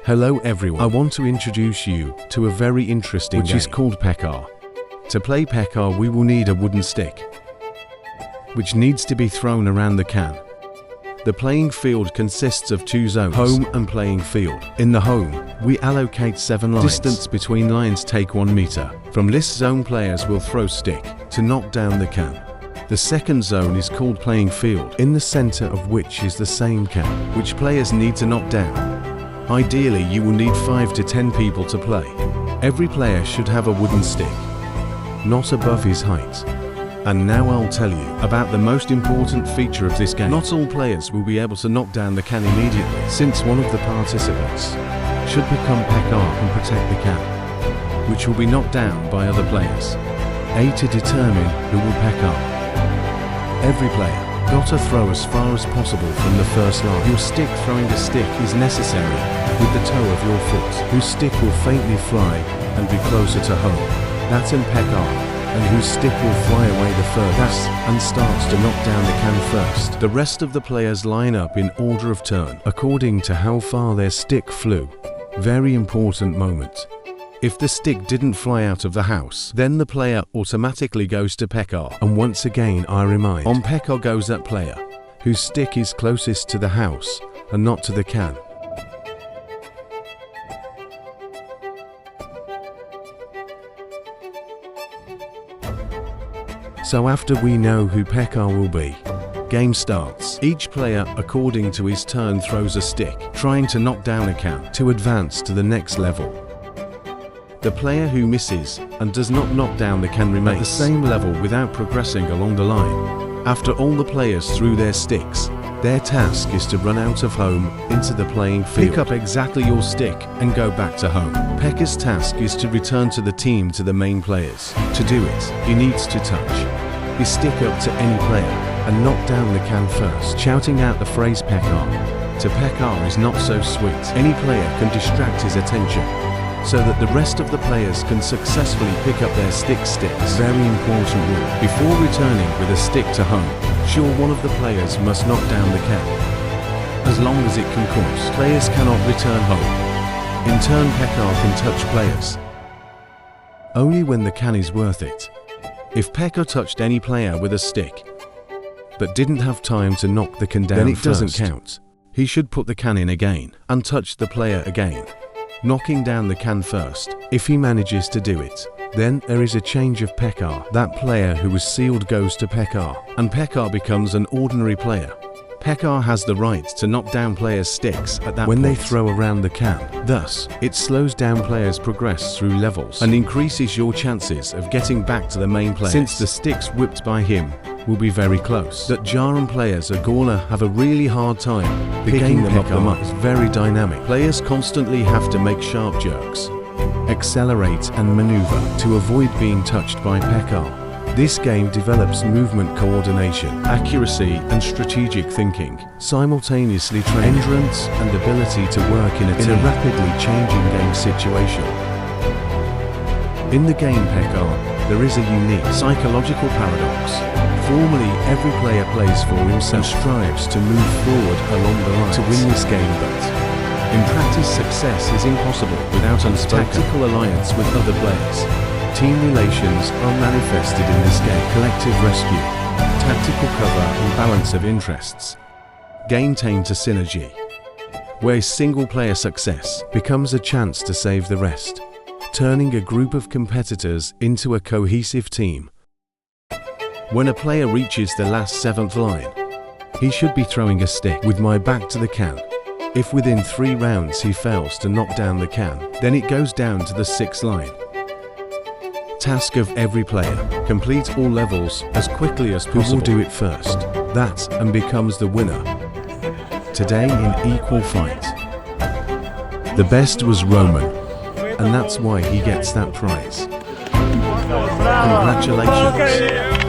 Hello everyone, I want to introduce you to a very interesting game, which is called PEKAR. To play PEKAR we will need a wooden stick, which needs to be thrown around the can. The playing field consists of two zones, home and playing field. In the home, we allocate 7 lines. Distance between lines take 1 meter. From this zone players will throw stick to knock down the can. The second zone is called playing field, in the center of which is the same can, which players need to knock down. Ideally, you will need 5 to 10 people to play. Every player should have a wooden stick, not above his height. And now I'll tell you about the most important feature of this game. Not all players will be able to knock down the can immediately, since one of the participants should become PEKAR and protect the can, which will be knocked down by other players. A to determine who will PEKAR. Every player got to throw as far as possible from the first line. Your stick throwing the stick is necessary with the toe of your foot, whose stick will faintly fly and be closer to home. That's in PEKAR, and whose stick will fly away the furthest and starts to knock down the can first. The rest of the players line up in order of turn, according to how far their stick flew. Very important moment. If the stick didn't fly out of the house, then the player automatically goes to PEKAR. And once again I remind, on PEKAR goes that player whose stick is closest to the house and not to the can. So after we know who PEKAR will be, game starts. Each player, according to his turn, throws a stick, trying to knock down a can to advance to the next level. The player who misses and does not knock down the can remains at the same level without progressing along the line. After all the players threw their sticks, their task is to run out of home into the playing field. Pick up exactly your stick and go back to home. PEKAR's task is to return to the team to the main players. To do it, he needs to touch his stick up to any player and knock down the can first, shouting out the phrase PEKAR. To PEKAR is not so sweet. Any player can distract his attention, so that the rest of the players can successfully pick up their sticks. Very important rule. Before returning with a stick to home, sure one of the players must knock down the can. As long as it can cause, players cannot return home. In turn, PEKAR can touch players only when the can is worth it. If PEKAR touched any player with a stick, but didn't have time to knock the can down then it doesn't count. He should put the can in again and touch the player again, knocking down the can first. If he manages to do it, then there is a change of PEKAR. That player who was sealed goes to PEKAR, and PEKAR becomes an ordinary player. PEKAR has the right to knock down players' sticks at that when point they throw around the can. Thus, it slows down players' progress through levels and increases your chances of getting back to the main player, since the sticks whipped by him will be very close. That Jaran players are gonna have a really hard time picking them up. Is very dynamic. Players constantly have to make sharp jerks, accelerate and maneuver to avoid being touched by PEKAR. This game develops movement coordination, accuracy and strategic thinking, simultaneously training endurance and ability to work in a rapidly changing game situation. In the game PEKAR, there is a unique psychological paradox. Formally, every player plays for himself and strives to move forward along the line to win this game, but in practice success is impossible without a tactical alliance with other players. Team relations are manifested in this game. Collective rescue, tactical cover and balance of interests gain tame to synergy, where single-player success becomes a chance to save the rest, turning a group of competitors into a cohesive team. When a player reaches the last 7th line, he should be throwing a stick with my back to the can. If within 3 rounds he fails to knock down the can, then it goes down to the 6th line. Task of every player: complete all levels as quickly as possible. Who will do it first? That and becomes the winner. Today in equal fight, the best was Roman, and that's why he gets that prize. Congratulations.